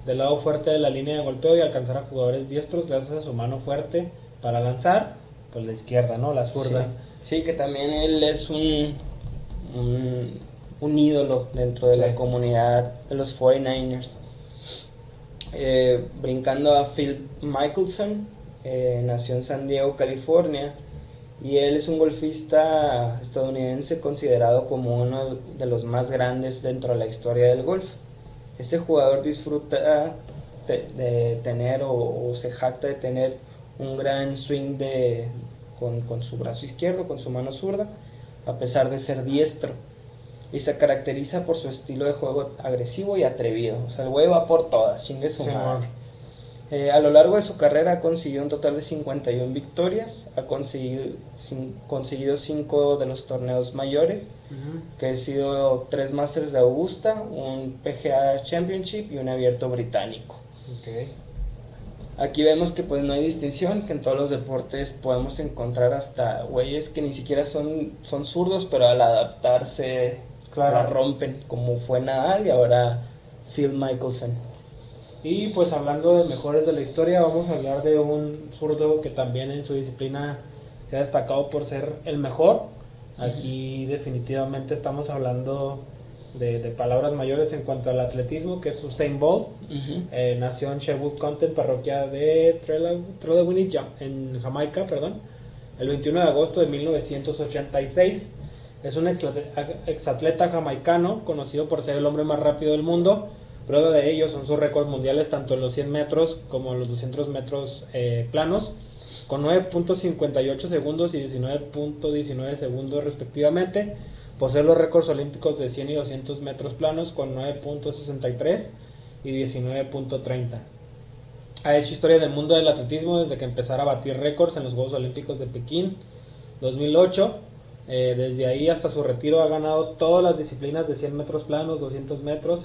del lado fuerte de la línea de golpeo y alcanzar a jugadores diestros gracias a su mano fuerte para lanzar, pues la izquierda, ¿no? La zurda. Sí, que también él es un ídolo dentro de la comunidad de los 49ers. Brincando a Phil Mickelson, nació en San Diego, California, y él es un golfista estadounidense considerado como uno de los más grandes dentro de la historia del golf. Este jugador disfruta de tener o se jacta de tener un gran swing con su brazo izquierdo, con su mano zurda, a pesar de ser diestro, y se caracteriza por su estilo de juego agresivo y atrevido. O sea, el güey va por todas, chingue su madre. A lo largo de su carrera consiguió un total de 51 victorias, ha conseguido 5 de los torneos mayores, Uh-huh. que han sido 3 Masters de Augusta, un PGA Championship y un abierto británico. Okay. Aquí vemos que pues no hay distinción, que en todos los deportes podemos encontrar hasta güeyes que ni siquiera son zurdos, pero al adaptarse la rompen, como fue Nadal y ahora Phil Mickelson. Y pues hablando de mejores de la historia, vamos a hablar de un zurdo que también en su disciplina se ha destacado por ser el mejor. Aquí definitivamente estamos hablando de palabras mayores en cuanto al atletismo, que es Usain Bolt. Uh-huh. Nació en Sherwood County, parroquia de Trelawney en Jamaica, el 21 de agosto de 1986. Es un exatleta jamaicano conocido por ser el hombre más rápido del mundo. Prueba de ello son sus récords mundiales tanto en los 100 metros como en los 200 metros planos, con 9.58 segundos y 19.19 segundos respectivamente. Posee los récords olímpicos de 100 y 200 metros planos con 9.63 y 19.30. Ha hecho historia en el mundo del atletismo desde que empezara a batir récords en los Juegos Olímpicos de Pekín 2008. Desde ahí hasta su retiro ha ganado todas las disciplinas de 100 metros planos, 200 metros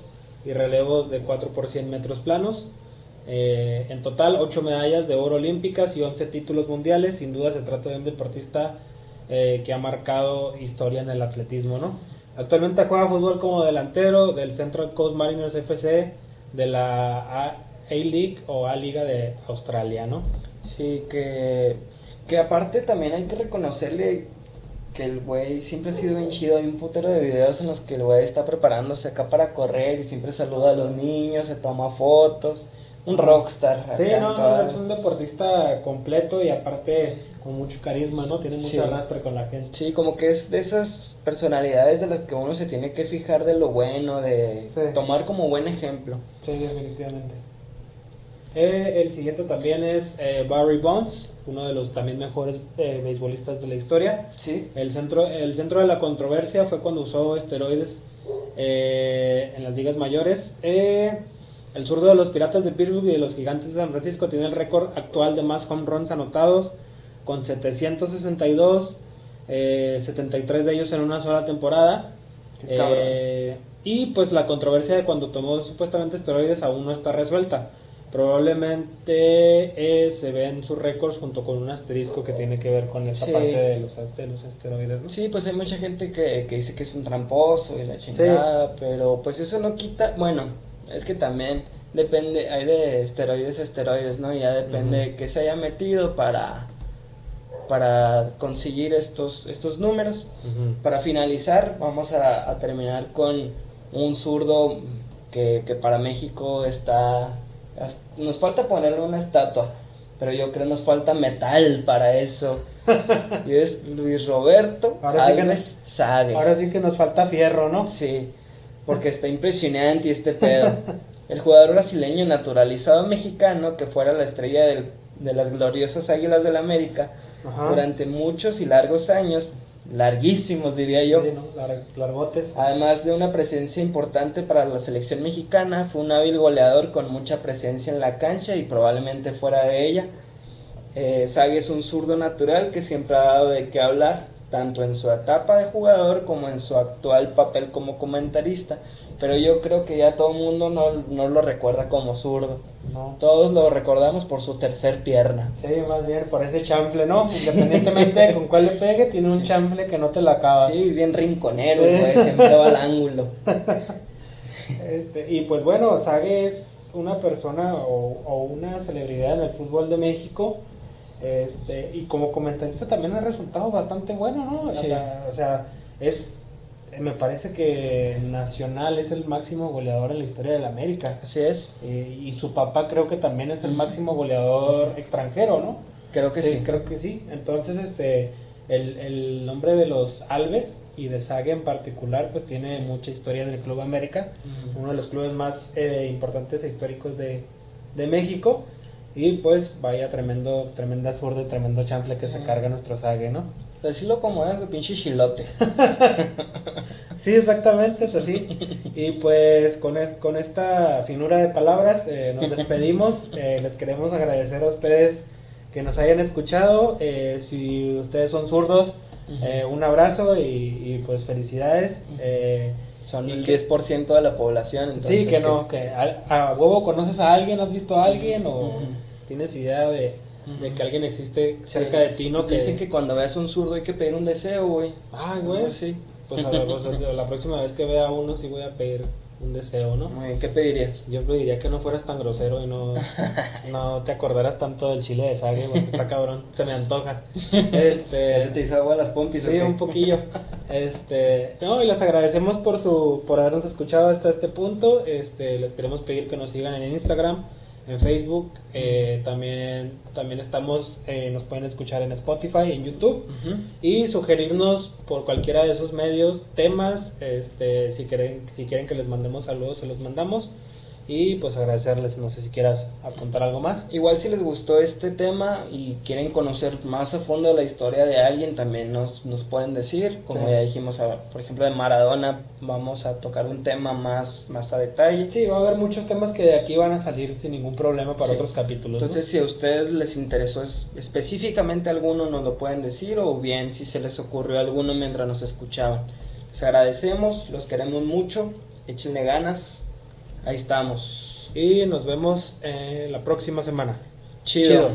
y relevos de 4 por 100 metros planos. En total 8 medallas de oro olímpicas y 11 títulos mundiales. Sin duda se trata de un deportista que ha marcado historia en el atletismo, ¿no? Actualmente juega fútbol como delantero del Central Coast Mariners FC de la A-League o A-Liga de Australia, ¿no? Sí, que aparte también hay que reconocerle que el güey siempre ha sido bien chido. Hay un putero de videos en los que el güey está preparándose acá para correr y siempre saluda a los niños, se toma fotos. Un rockstar. Sí, no, es un deportista completo y aparte con mucho carisma, ¿no? Tiene mucho arrastre con la gente. Sí, como que es de esas personalidades de las que uno se tiene que fijar de lo bueno, de tomar como buen ejemplo. Sí, definitivamente. El siguiente también es Barry Bonds, uno de los también mejores beisbolistas de la historia. Sí. El centro de la controversia fue cuando usó esteroides en las ligas mayores. El zurdo de los Piratas de Pittsburgh y de los Gigantes de San Francisco tiene el récord actual de más home runs anotados con 762, 73 de ellos en una sola temporada. Y pues la controversia de cuando tomó supuestamente esteroides aún no está resuelta. Probablemente se ven sus récords junto con un asterisco que tiene que ver con esa parte de los esteroides, ¿no? Sí, pues hay mucha gente que dice que es un tramposo y la chingada, pero pues eso no quita, bueno, es que también depende, hay de esteroides a esteroides, ¿no? Ya depende de qué se haya metido para conseguir estos números. Para finalizar, vamos a terminar con un zurdo que para México nos falta ponerle una estatua, pero yo creo nos falta metal para eso. Y es Luis Roberto Alves Sague. Ahora sí que nos falta fierro, ¿no? Sí, porque está impresionante este pedo. El jugador brasileño naturalizado mexicano que fuera la estrella de las gloriosas Águilas del América durante muchos y largos años, larguísimos diría yo, sí, ¿no? Largotes. Además de una presencia importante para la selección mexicana, fue un hábil goleador con mucha presencia en la cancha y probablemente fuera de ella. Sague es un zurdo natural que siempre ha dado de qué hablar, tanto en su etapa de jugador como en su actual papel como comentarista, pero yo creo que ya todo el mundo no lo recuerda como zurdo. No. Todos lo recordamos por su tercer pierna. Sí, más bien por ese chanfle, ¿no? Sí. Independientemente con cuál le pegue, tiene un chanfle que no te la acabas. Sí, bien rinconero, pues, siempre va al ángulo. Y pues bueno, Sague es una persona o una celebridad en el fútbol de México. Y como comentarista también ha resultado bastante bueno, ¿no? Sí. O sea, me parece que Nacional es el máximo goleador en la historia de la América. Así es. Y su papá creo que también es el máximo goleador extranjero, ¿no? Creo que sí. Creo que sí. Entonces, el nombre de los Alves y de Sague en particular, pues tiene mucha historia del Club América, uno de los clubes más importantes e históricos de México. Y pues vaya tremenda zurda y tremendo chanfle que se carga nuestro Sague, ¿no? Decirlo como es, pinche chilote. Sí, exactamente, es así. Y pues con esta finura de palabras nos despedimos. Les queremos agradecer a ustedes que nos hayan escuchado. Si ustedes son zurdos, un abrazo y pues felicidades. Son el 10% de la población. Entonces sí, que a huevo conoces a alguien, has visto a alguien o tienes idea de que alguien existe cerca de ti, ¿no? Dicen que cuando veas un zurdo hay que pedir un deseo, güey. Ah, güey. Sí. Pues la próxima vez que vea a uno sí voy a pedir un deseo, ¿no? ¿Qué pedirías? Yo pediría que no fueras tan grosero y no te acordaras tanto del chile de Sague, porque está cabrón, se me antoja. ¿Se te hizo agua las pompis? Sí, un poquillo. No, y les agradecemos por habernos escuchado hasta este punto. Les queremos pedir que nos sigan en Instagram, en Facebook, también estamos, nos pueden escuchar en Spotify, en YouTube, y sugerirnos por cualquiera de esos medios temas, si quieren que les mandemos saludos, se los mandamos. Y pues agradecerles, no sé si quieras apuntar algo más. Igual si les gustó este tema y quieren conocer más a fondo la historia de alguien, también nos pueden decir, como ya dijimos, por ejemplo de Maradona, vamos a tocar un tema más a detalle. Sí, va a haber muchos temas que de aquí van a salir sin ningún problema para otros capítulos. Entonces, ¿no? Si a ustedes les interesó específicamente alguno, nos lo pueden decir, o bien si se les ocurrió alguno mientras nos escuchaban. Les agradecemos, los queremos mucho, échenle ganas. Ahí estamos. Y nos vemos la próxima semana. Chido.